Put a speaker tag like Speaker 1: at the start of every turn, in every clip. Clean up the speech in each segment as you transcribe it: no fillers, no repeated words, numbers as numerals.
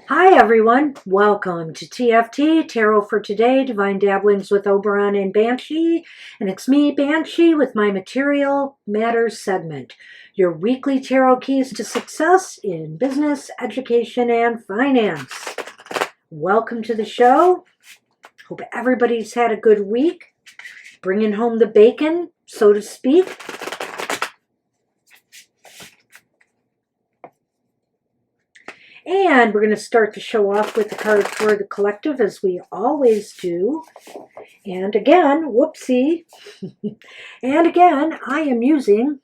Speaker 1: Hi everyone, welcome to TFT, Tarot for Today, Divine Dabblings with Oberon and Banshee, and it's me, Banshee, with my Material Matters segment, your weekly tarot keys to success in business, education, and finance. Welcome to the show. Hope everybody's had a good week, bringing home the bacon, so to speak. And we're going to start the show off with the card for the collective, as we always do. And again, whoopsie. And again, I am using,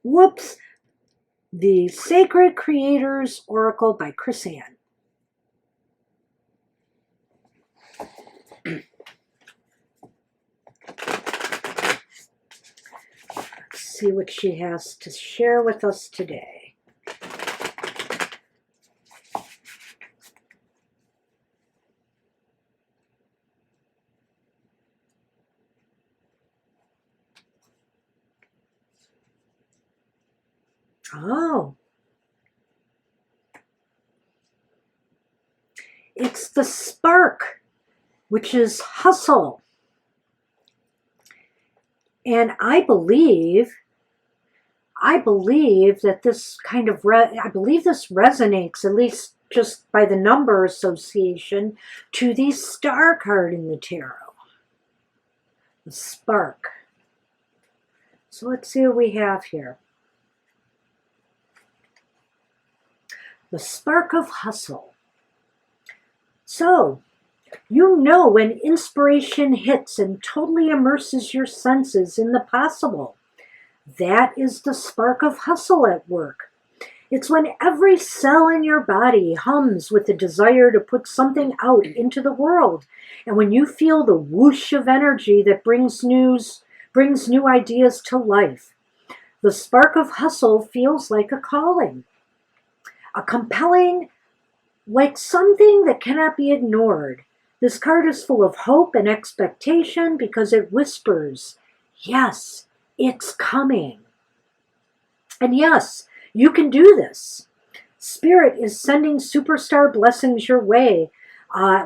Speaker 1: whoops, the Sacred Creators Oracle by Chris Ann. Let's see what she has to share with us today. Oh, it's the spark, which is hustle. And I believe that this kind of, I believe this resonates, at least just by the number association, to the star card in the tarot. The spark. So let's see what we have here. The spark of hustle. So, you know when inspiration hits and totally immerses your senses in the possible. That is the spark of hustle at work. It's when every cell in your body hums with the desire to put something out into the world. And when you feel the whoosh of energy that brings new ideas to life. The spark of hustle feels like a calling. A compelling, like something that cannot be ignored. This card is full of hope and expectation because it whispers, yes, it's coming. And yes, you can do this. Spirit is sending superstar blessings your way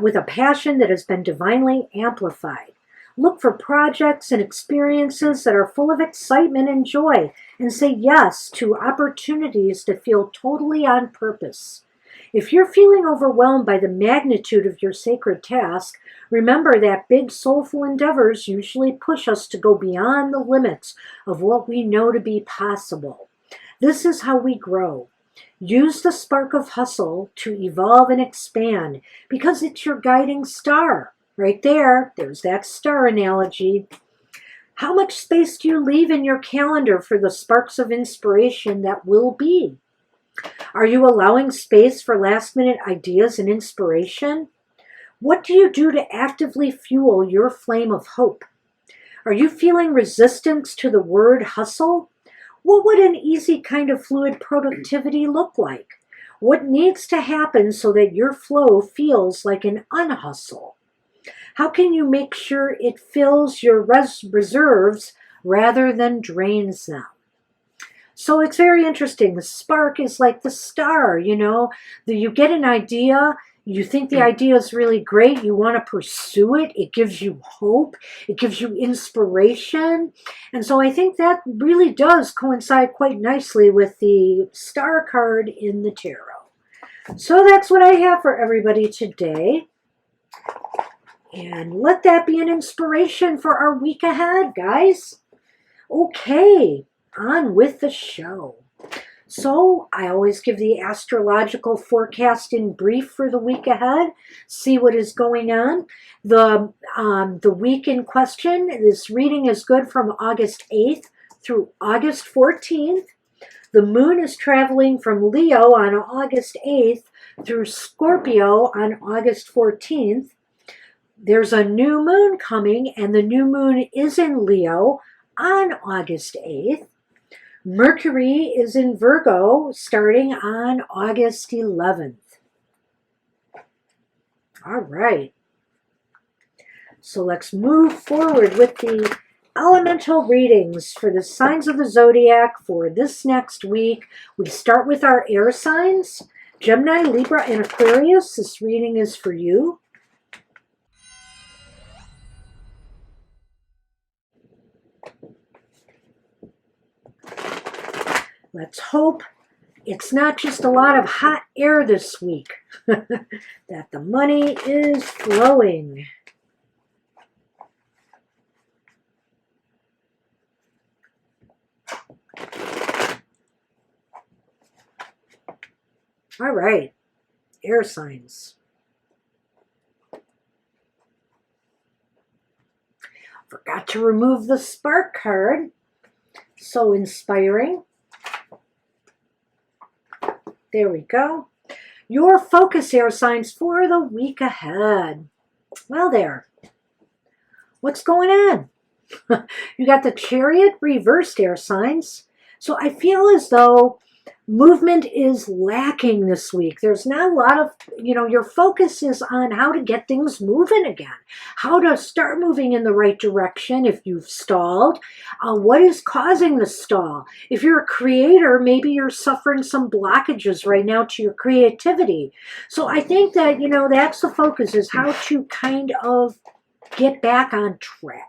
Speaker 1: with a passion that has been divinely amplified. Look for projects and experiences that are full of excitement and joy, and say yes to opportunities that feel totally on purpose. If you're feeling overwhelmed by the magnitude of your sacred task, remember that big soulful endeavors usually push us to go beyond the limits of what we know to be possible. This is how we grow. Use the spark of hustle to evolve and expand because it's your guiding star. Right there, there's that star analogy. How much space do you leave in your calendar for the sparks of inspiration that will be? Are you allowing space for last-minute ideas and inspiration? What do you do to actively fuel your flame of hope? Are you feeling resistance to the word hustle? What would an easy kind of fluid productivity look like? What needs to happen so that your flow feels like an unhustle? How can you make sure it fills your reserves rather than drains them? So it's very interesting. The spark is like the star, you get an idea, you think the idea is really great, you want to pursue it, it gives you hope, it gives you inspiration. And so I think that really does coincide quite nicely with the star card in the tarot. So that's what I have for everybody today. And let that be an inspiration for our week ahead, guys. Okay, on with the show. So I always give the astrological forecast in brief for the week ahead, see what is going on. The week in question, this reading is good from August 8th through August 14th. The moon is traveling from Leo on August 8th through Scorpio on August 14th. There's a new moon coming, and the new moon is in Leo on August 8th. Mercury is in Virgo starting on August 11th. All right. So let's move forward with the elemental readings for the signs of the zodiac for this next week. We start with our air signs. Gemini, Libra, and Aquarius, this reading is for you. Let's hope it's not just a lot of hot air this week, that the money is flowing. All right, air signs. Forgot to remove the spark card. So inspiring. There we go. Your focus, air signs, for the week ahead. Well, there. What's going on? You got the Chariot reversed, air signs. So I feel as though movement is lacking this week. There's not a lot of, your focus is on how to get things moving again, how to start moving in the right direction if you've stalled. What is causing the stall? If you're a creator, maybe you're suffering some blockages right now to your creativity. So I think that, that's the focus, is how to kind of get back on track.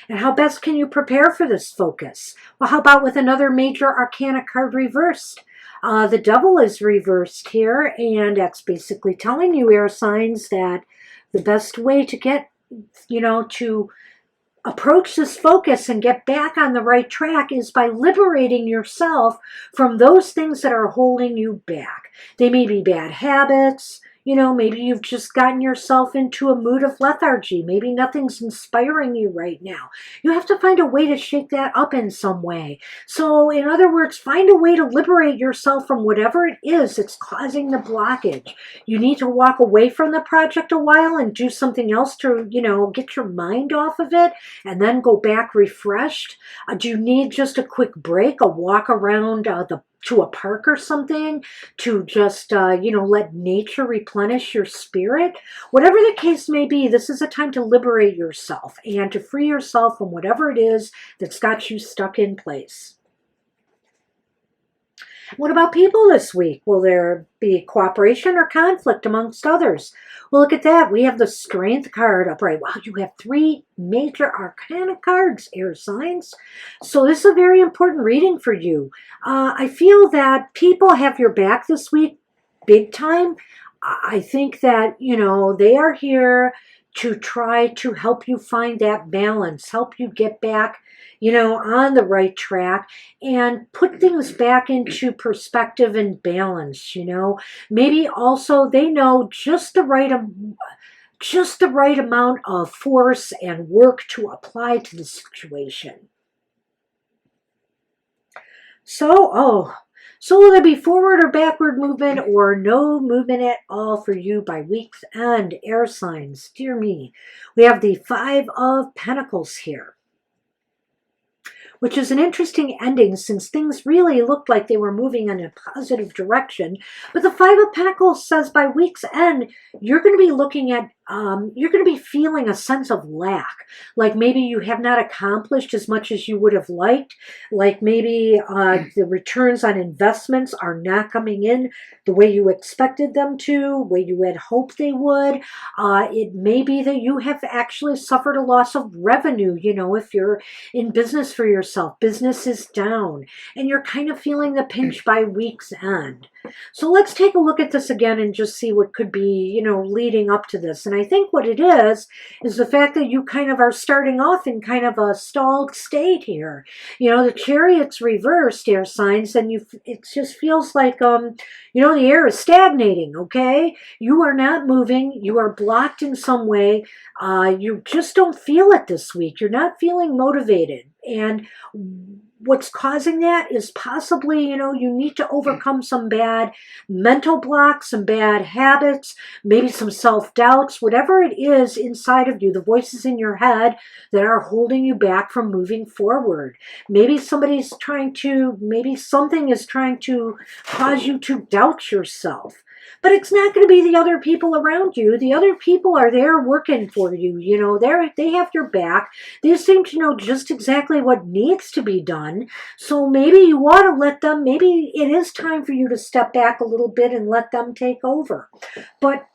Speaker 1: And how best can you prepare for this focus? Well, how about with another major arcana card reversed? The Devil is reversed here, and that's basically telling you, air signs, that the best way to get, to approach this focus and get back on the right track is by liberating yourself from those things that are holding you back. They may be bad habits. Maybe you've just gotten yourself into a mood of lethargy. Maybe nothing's inspiring you right now. You have to find a way to shake that up in some way. So, in other words, find a way to liberate yourself from whatever it is that's causing the blockage. You need to walk away from the project a while and do something else to, get your mind off of it and then go back refreshed. Do you need just a quick break, a walk around to a park or something, to just, let nature replenish your spirit? Whatever the case may be, this is a time to liberate yourself and to free yourself from whatever it is that's got you stuck in place. What about people this week? Will there be cooperation or conflict amongst others? Well, look at that. We have the Strength card upright. Wow, you have 3 major arcana cards, air signs. So this is a very important reading for you. I feel that people have your back this week big time. I think that, they are here to try to help you find that balance, help you get back, on the right track and put things back into perspective and balance, Maybe also they know just the right amount of force and work to apply to the situation. So will there be forward or backward movement or no movement at all for you by week's end, air signs? Dear me. We have the 5 of Pentacles here, which is an interesting ending since things really looked like they were moving in a positive direction. But the 5 of Pentacles says by week's end, you're going to be looking at, you're going to be feeling a sense of lack. Like maybe you have not accomplished as much as you would have liked. Like maybe the returns on investments are not coming in the way you expected them to, way you had hoped they would. It may be that you have actually suffered a loss of revenue, if you're in business for yourself. Business is down, and you're kind of feeling the pinch by week's end. So let's take a look at this again and just see what could be, leading up to this. And I think what it is the fact that you kind of are starting off in kind of a stalled state here. The Chariot's reversed, air signs, and it just feels like, the air is stagnating, okay? You are not moving. You are blocked in some way. You just don't feel it this week. You're not feeling motivated. And what's causing that is possibly, you need to overcome some bad mental blocks, some bad habits, maybe some self-doubts, whatever it is inside of you, the voices in your head that are holding you back from moving forward. Maybe something is trying to cause you to doubt yourself. But it's not going to be the other people around you. The other people are there working for you. You know, they have your back. They seem to know just exactly what needs to be done. So maybe you ought to let them, maybe it is time for you to step back a little bit and let them take over. But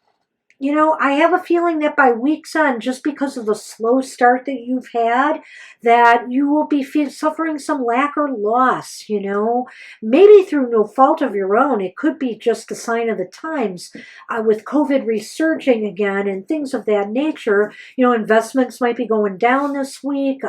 Speaker 1: you know, I have a feeling that by week's end, just because of the slow start that you've had, that you will be suffering some lack or loss, you know. Maybe through no fault of your own. It could be just a sign of the times with COVID resurging again and things of that nature. You know, investments might be going down this week.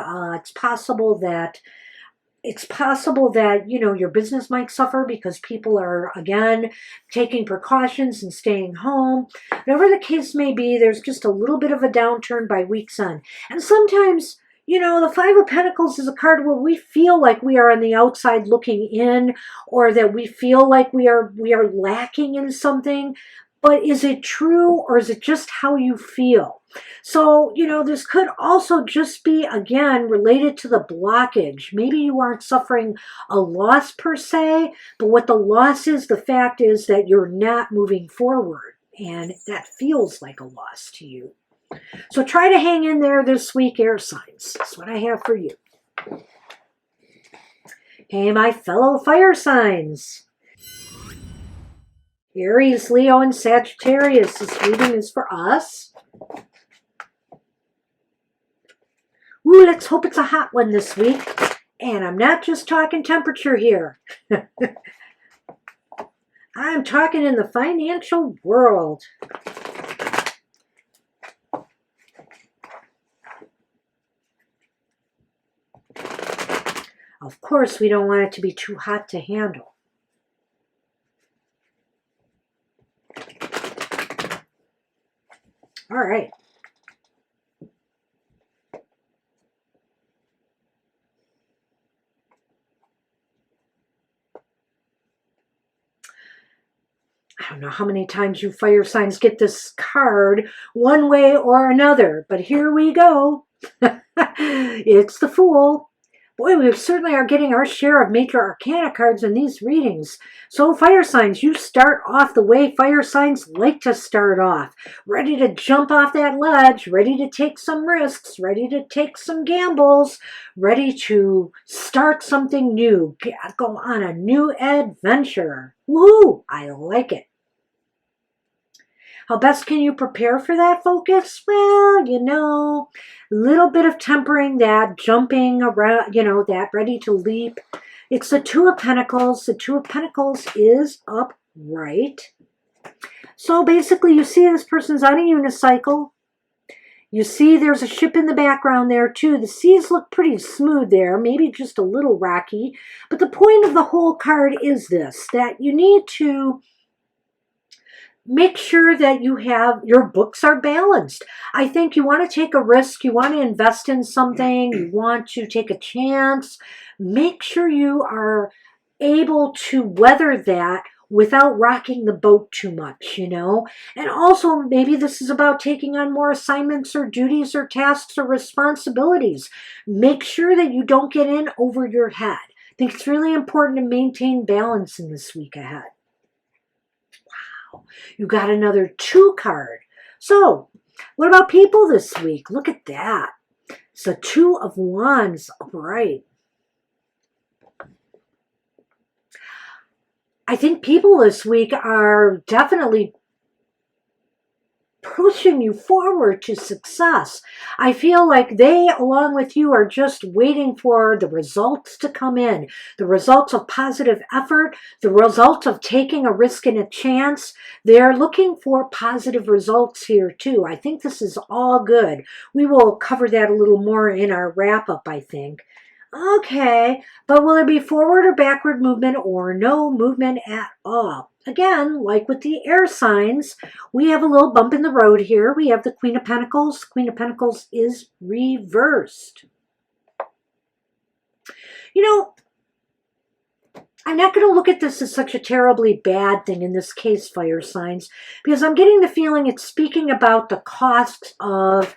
Speaker 1: It's possible that, you know, your business might suffer because people are, again, taking precautions and staying home. Whatever the case may be, there's just a little bit of a downturn by week's end. And sometimes, you know, the Five of Pentacles is a card where we feel like we are on the outside looking in, or that we feel like we are lacking in something. But is it true, or is it just how you feel? So, you know, this could also just be, again, related to the blockage. Maybe you aren't suffering a loss per se, but what the loss is, the fact is that you're not moving forward, and that feels like a loss to you. So try to hang in there this week, air signs. That's what I have for you. Hey, my fellow fire signs. Aries, Leo, and Sagittarius. This reading is for us. Ooh, let's hope it's a hot one this week. And I'm not just talking temperature here. I'm talking in the financial world. Of course, we don't want it to be too hot to handle. All right. I don't know how many times you fire signs get this card one way or another, but here we go. It's the Fool. Boy, we certainly are getting our share of major arcana cards in these readings. So fire signs, you start off the way fire signs like to start off. Ready to jump off that ledge, ready to take some risks, ready to take some gambles, ready to start something new, go on a new adventure. Woohoo! I like it. How best can you prepare for that focus? Well, you know, a little bit of tempering that, jumping around, you know, that ready to leap. It's the Two of Pentacles. The Two of Pentacles is upright. So basically, you see this person's on a unicycle. You see there's a ship in the background there too. The seas look pretty smooth there, maybe just a little rocky. But the point of the whole card is this, that you need to make sure that your books are balanced. I think you want to take a risk, you want to invest in something, you want to take a chance. Make sure you are able to weather that without rocking the boat too much, you know. And also, maybe this is about taking on more assignments or duties or tasks or responsibilities. Make sure that you don't get in over your head. I think it's really important to maintain balance in this week ahead. You got another 2 card. So, what about people this week? Look at that. It's a 2 of Wands upright. I think people this week are definitely pushing you forward to success. I feel like they, along with you, are just waiting for the results to come in. The results of positive effort, the results of taking a risk and a chance. They're looking for positive results here too. I think this is all good. We will cover that a little more in our wrap-up, I think. Okay, but will there be forward or backward movement or no movement at all? Again, like with the air signs, we have a little bump in the road here. We have the Queen of Pentacles. Queen of Pentacles is reversed. You know, I'm not going to look at this as such a terribly bad thing in this case, fire signs, because I'm getting the feeling it's speaking about the costs of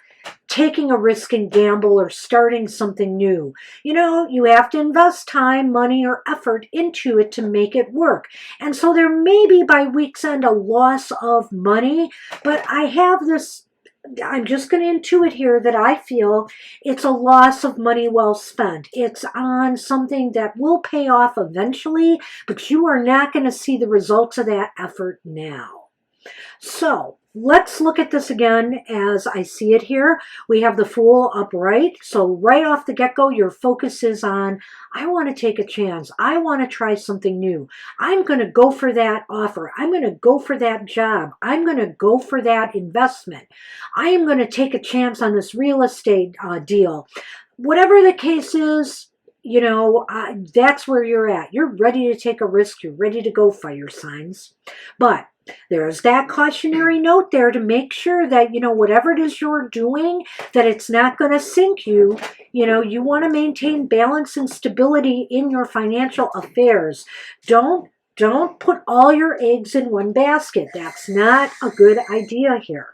Speaker 1: taking a risk and gamble or starting something new. You have to invest time, money, or effort into it to make it work. And so there may be by week's end a loss of money, but I'm just going to intuit here that I feel it's a loss of money well spent. It's on something that will pay off eventually, but you are not going to see the results of that effort now. So let's look at this again as I see it here. We have the Fool upright. So right off the get-go, your focus is on, I want to take a chance. I want to try something new. I'm going to go for that offer. I'm going to go for that job. I'm going to go for that investment. I am going to take a chance on this real estate deal. Whatever the case is, that's where you're at. You're ready to take a risk. You're ready to go, fire signs. But there's that cautionary note there to make sure that, whatever it is you're doing, that it's not going to sink you. You want to maintain balance and stability in your financial affairs. Don't put all your eggs in one basket. That's not a good idea here.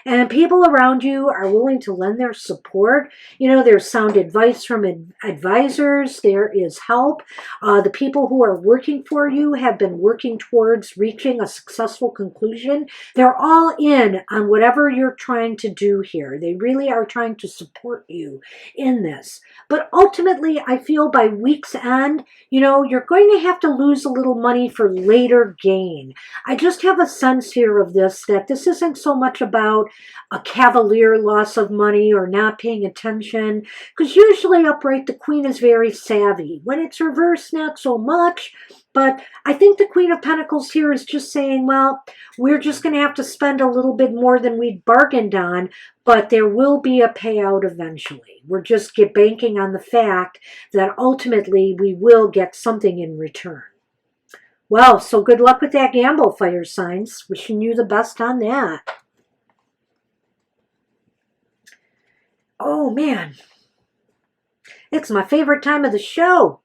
Speaker 1: And people around you are willing to lend their support. There's sound advice from advisors. There is help. The people who are working for you have been working towards reaching a successful conclusion. They're all in on whatever you're trying to do here. They really are trying to support you in this. But ultimately, I feel by week's end, you're going to have to lose a little money for later gain. I just have a sense here of this, that this isn't so much about a cavalier loss of money or not paying attention, because usually upright the Queen is very savvy. When it's reversed, not so much. But I think the Queen of Pentacles here is just saying, well, we're just going to have to spend a little bit more than we bargained on, but there will be a payout eventually. We're just banking on the fact that ultimately we will get something in return. Well, so good luck with that gamble, fire signs. Wishing you the best on that. Oh, man. It's my favorite time of the show.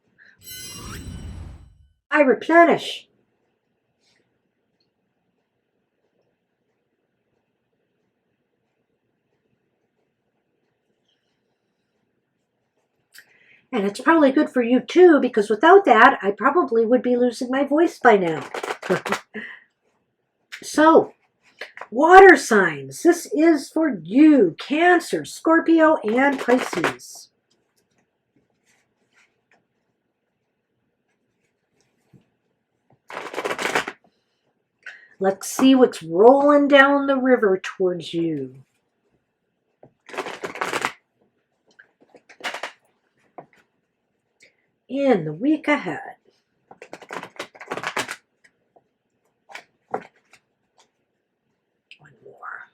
Speaker 1: I replenish. And it's probably good for you too, because without that, I probably would be losing my voice by now. So, water signs. This is for you, Cancer, Scorpio, and Pisces. Let's see what's rolling down the river towards you. In the week ahead. One more.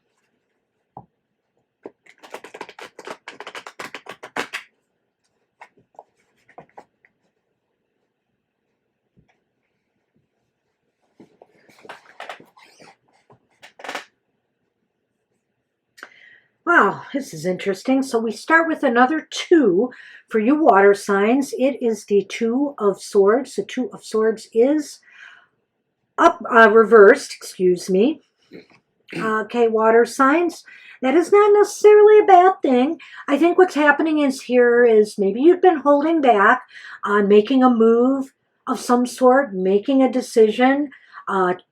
Speaker 1: Wow, this is interesting. So we start with another 2 for you water signs. It is the 2 of Swords. The 2 of Swords is reversed, excuse me. Okay, water signs. That is not necessarily a bad thing. I think what's happening is maybe you've been holding back on making a move of some sort, making a decision, and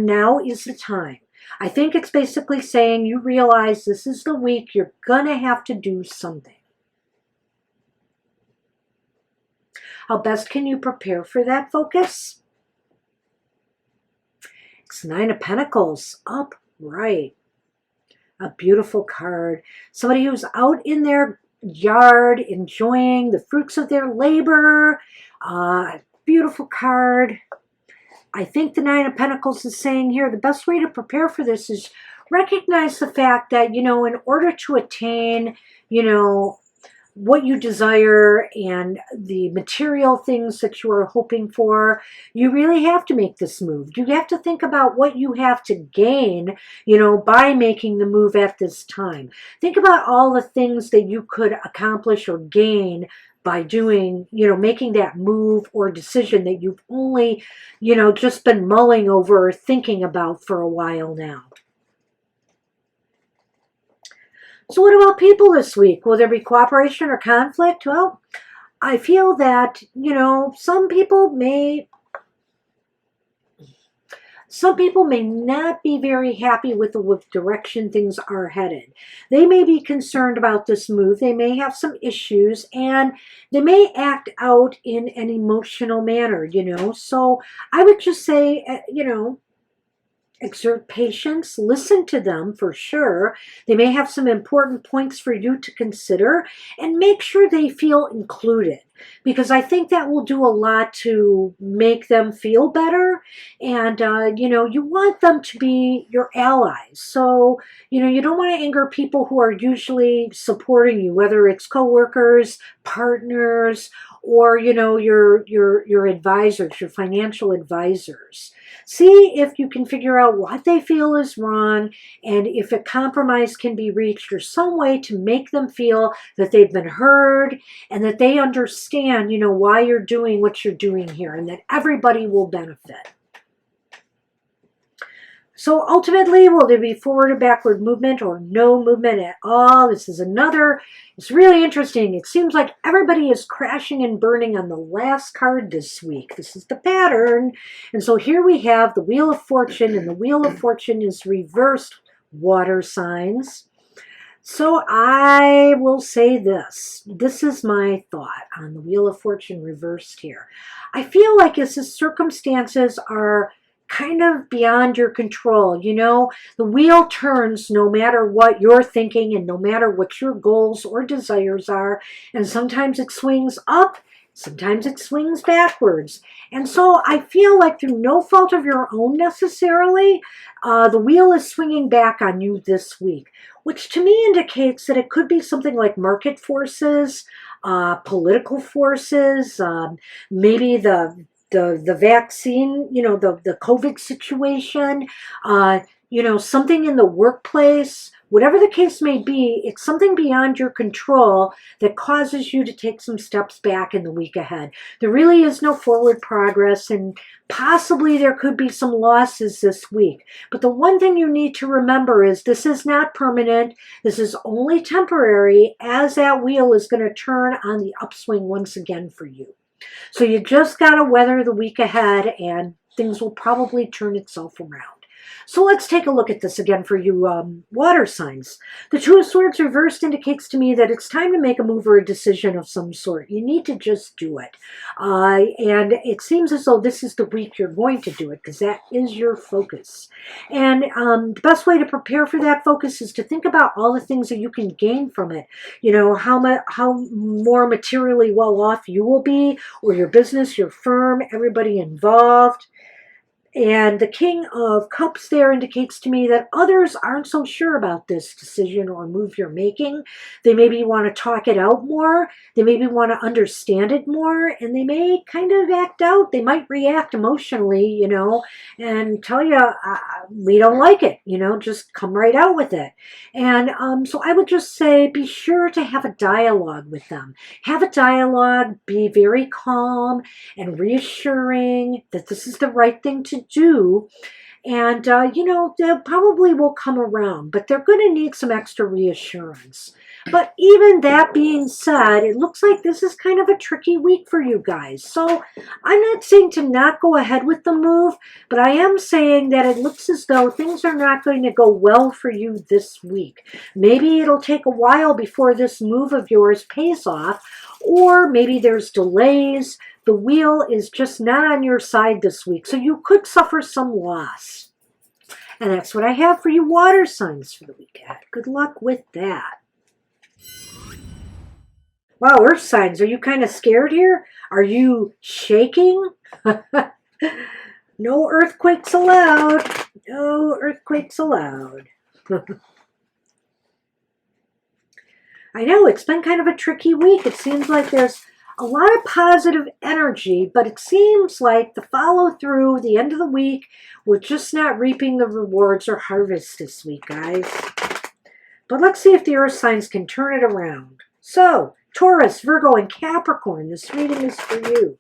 Speaker 1: now is the time. I think it's basically saying you realize this is the week you're going to have to do something. How best can you prepare for that focus? It's 9 of Pentacles, upright. A beautiful card. Somebody who's out in their yard enjoying the fruits of their labor. Beautiful card. I think the 9 of Pentacles is saying here the best way to prepare for this is recognize the fact that, in order to attain, what you desire and the material things that you are hoping for, you really have to make this move. You have to think about what you have to gain, by making the move at this time. Think about all the things that you could accomplish or gain by doing, making that move or decision that you've only, just been mulling over or thinking about for a while now. So what about people this week? Will there be cooperation or conflict? Well, I feel that, some people may not be very happy with the direction things are headed. They may be concerned about this move. They may have some issues and they may act out in an emotional manner. So I would just say, exert patience, listen to them for sure. They may have some important points for you to consider and make sure they feel included because I think that will do a lot to make them feel better. And, you want them to be your allies. So, you don't want to anger people who are usually supporting you, whether it's coworkers, partners, or, your advisors, your financial advisors. See if you can figure out what they feel is wrong and if a compromise can be reached or some way to make them feel that they've been heard and that they understand, why you're doing what you're doing here and that everybody will benefit. So ultimately, will there be forward or backward movement or no movement at all? It's really interesting. It seems like everybody is crashing and burning on the last card this week. This is the pattern. And so here we have the Wheel of Fortune, and the Wheel of Fortune is reversed water signs. So I will say this. This is my thought on the Wheel of Fortune reversed here. I feel like as the circumstances are kind of beyond your control. The wheel turns no matter what you're thinking and no matter what your goals or desires are. And sometimes it swings up, sometimes it swings backwards. And so I feel like through no fault of your own necessarily, the wheel is swinging back on you this week, which to me indicates that it could be something like market forces, political forces, maybe the vaccine, the COVID situation, something in the workplace, whatever the case may be, it's something beyond your control that causes you to take some steps back in the week ahead. There really is no forward progress and possibly there could be some losses this week. But the one thing you need to remember is this is not permanent. This is only temporary as that wheel is going to turn on the upswing once again for you. So you just got to weather the week ahead and things will probably turn itself around. So let's take a look at this again for you water signs. The Two of Swords reversed indicates to me that it's time to make a move or a decision of some sort. You need to just do it. And it seems as though this is the week you're going to do it because that is your focus. And the best way to prepare for that focus is to think about all the things that you can gain from it. How more materially well off you will be, or your business, your firm, everybody involved. And the King of Cups there indicates to me that others aren't so sure about this decision or move you're making. They maybe want to talk it out more. They maybe want to understand it more. And they may kind of act out. They might react emotionally, and tell you, we don't like it, just come right out with it. And so I would just say be sure to have a dialogue with them. Have a dialogue. Be very calm and reassuring that this is the right thing to do. And, they probably will come around, but they're going to need some extra reassurance. But even that being said, it looks like this is kind of a tricky week for you guys. So I'm not saying to not go ahead with the move, but I am saying that it looks as though things are not going to go well for you this week. Maybe it'll take a while before this move of yours pays off, or maybe there's delays. The wheel is just not on your side this week, so you could suffer some loss. And that's what I have for you water signs for the week ahead. Good luck with that. Wow, earth signs, are you kind of scared here? Are you shaking? No earthquakes allowed. No earthquakes allowed. I know, it's been kind of a tricky week. It seems like there's a lot of positive energy, but it seems like the follow through, the end of the week, we're just not reaping the rewards or harvest this week, guys. But let's see if the earth signs can turn it around. So, Taurus, Virgo, and Capricorn, this reading is for you.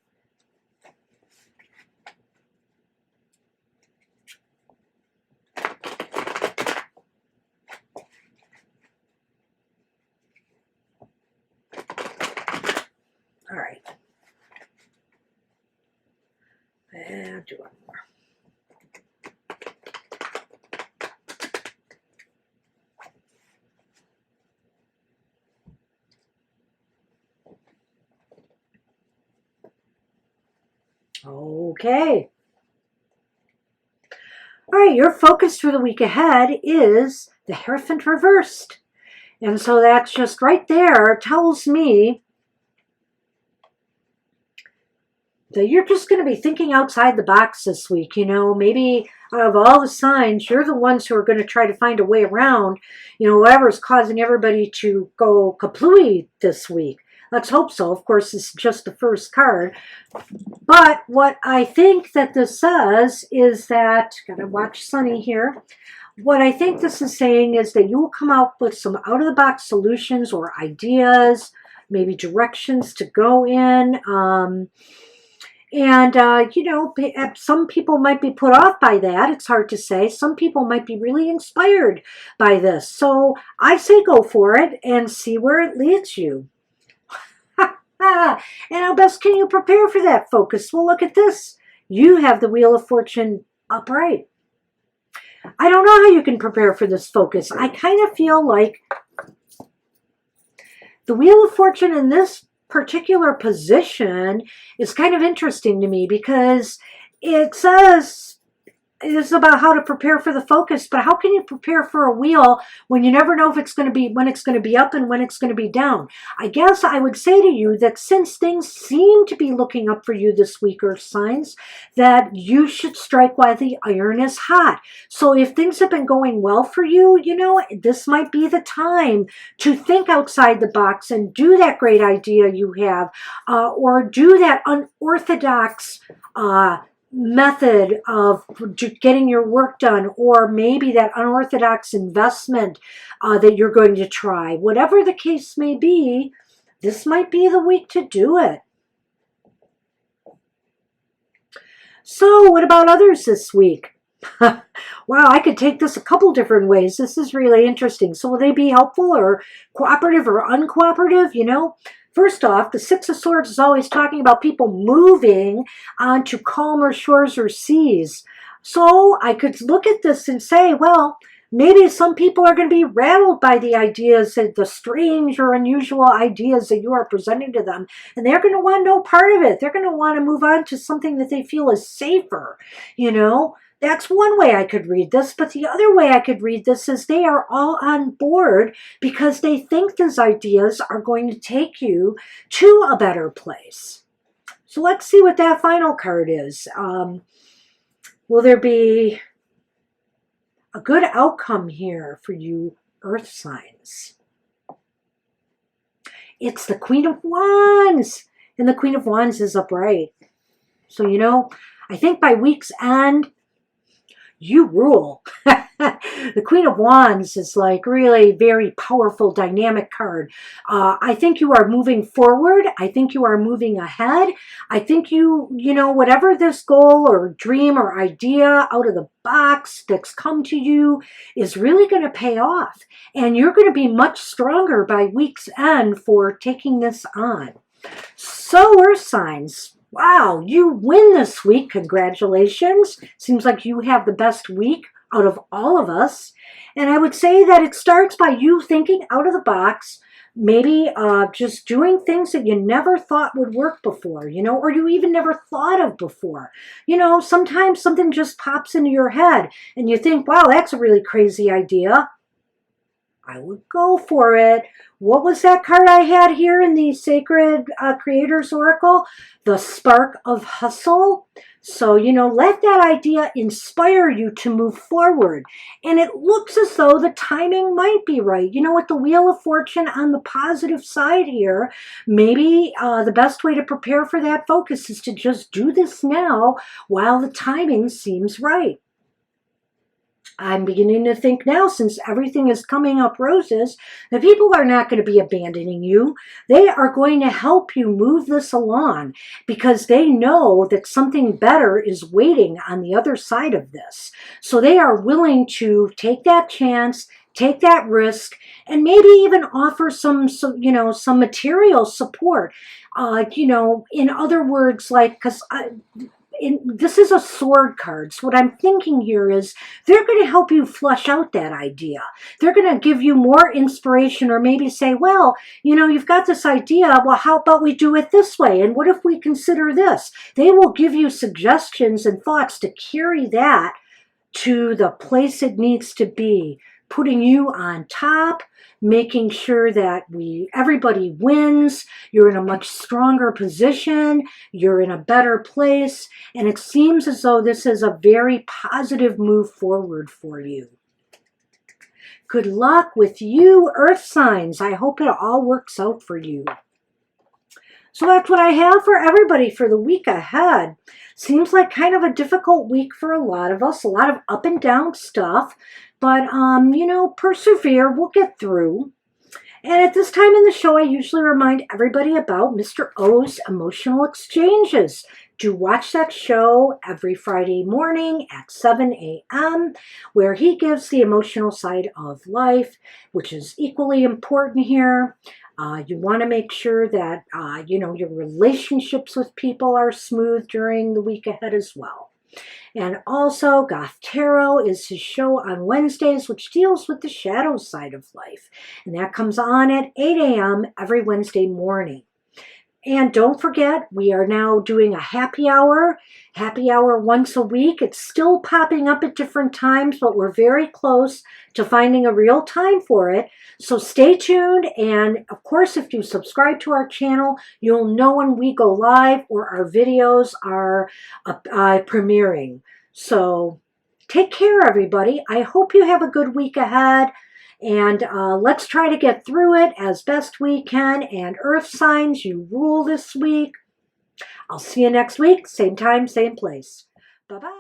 Speaker 1: I'll do one more. Okay. All right, your focus for the week ahead is the Hierophant reversed. And so that's just right there tells me that you're just going to be thinking outside the box this week. You know, maybe out of all the signs, you're the ones who are going to try to find a way around, you know, whatever's causing everybody to go kaplooey this week. Let's hope so. Of course, this is just the first card. But what I think that this says is that, gotta watch Sunny here. What I think this is saying is that you will come out with some out-of-the-box solutions or ideas, maybe directions to go in. You know, some people might be put off by that. It's hard to say. Some people might be really inspired by this. So I say go for it and see where it leads you. And how best can you prepare for that focus? Well, look at this. You have the Wheel of Fortune upright. I don't know how you can prepare for this focus. I kind of feel like the Wheel of Fortune in this particular position is kind of interesting to me because it says it's about how to prepare for the focus, but how can you prepare for a wheel when you never know if it's going to be, when it's going to be up and when it's going to be down? I guess I would say to you that since things seem to be looking up for you this week, Earth signs, that you should strike while the iron is hot. So if things have been going well for you, you know, this might be the time to think outside the box and do that great idea you have, or do that unorthodox method of getting your work done, or maybe that unorthodox investment that you're going to try. Whatever the case may be, this might be the week to do it. So what about others this week? Wow, I could take this a couple different ways. This is really interesting. So will they be helpful or cooperative or uncooperative? You know, first off, the Six of Swords is always talking about people moving onto calmer shores or seas. So I could look at this and say, well, maybe some people are going to be rattled by the ideas, the strange or unusual ideas that you are presenting to them, and they're going to want no part of it. They're going to want to move on to something that they feel is safer, you know. That's one way I could read this, but the other way I could read this is they are all on board because they think these ideas are going to take you to a better place. So let's see what that final card is. Will there be a good outcome here for you, Earth signs? It's the Queen of Wands, and the Queen of Wands is upright. So, you know, I think by week's end, you rule. The Queen of Wands is like really very powerful, dynamic card. I think you are moving forward. I think you are moving ahead. I think you know, whatever this goal or dream or idea out of the box that's come to you is really going to pay off. And you're going to be much stronger by week's end for taking this on. So, Earth signs, wow, you win this week. Congratulations. Seems like you have the best week out of all of us. And I would say that it starts by you thinking out of the box, maybe just doing things that you never thought would work before, you know, or you even never thought of before. You know, sometimes something just pops into your head and you think, wow, that's a really crazy idea. I would go for it. What was that card I had here in the Sacred Creators Oracle? The Spark of Hustle. So, you know, let that idea inspire you to move forward. And it looks as though the timing might be right. You know, with the Wheel of Fortune on the positive side here, maybe the best way to prepare for that focus is to just do this now while the timing seems right. I'm beginning to think now, since everything is coming up roses, that people are not going to be abandoning you. They are going to help you move this along because they know that something better is waiting on the other side of this. So they are willing to take that chance, take that risk, and maybe even offer some material support. You know, in other words, like, because this is a sword card. So what I'm thinking here is they're going to help you flesh out that idea. They're going to give you more inspiration, or maybe say, well, you've got this idea. Well, how about we do it this way? And what if we consider this? They will give you suggestions and thoughts to carry that to the place it needs to be, putting you on top, making sure that everybody wins. You're in a much stronger position. You're in a better place. And it seems as though this is a very positive move forward for you. Good luck with you, Earth signs. I hope it all works out for you. So that's what I have for everybody for the week ahead. Seems like kind of a difficult week for a lot of us, a lot of up and down stuff. But, persevere, we'll get through. And at this time in the show, I usually remind everybody about Mr. O's Emotional Exchanges. Do watch that show every Friday morning at 7 a.m., where he gives the emotional side of life, which is equally important here. You want to make sure that, your relationships with people are smooth during the week ahead as well. And also, Goth Tarot is his show on Wednesdays, which deals with the shadow side of life. And that comes on at 8 a.m. every Wednesday morning. And don't forget, we are now doing a happy hour once a week. It's still popping up at different times, but we're very close to finding a real time for it. So stay tuned. And of course, if you subscribe to our channel, you'll know when we go live or our videos are premiering. So take care, everybody. I hope you have a good week ahead. And let's try to get through it as best we can. And Earth signs, you rule this week. I'll see you next week. Same time, same place. Bye-bye.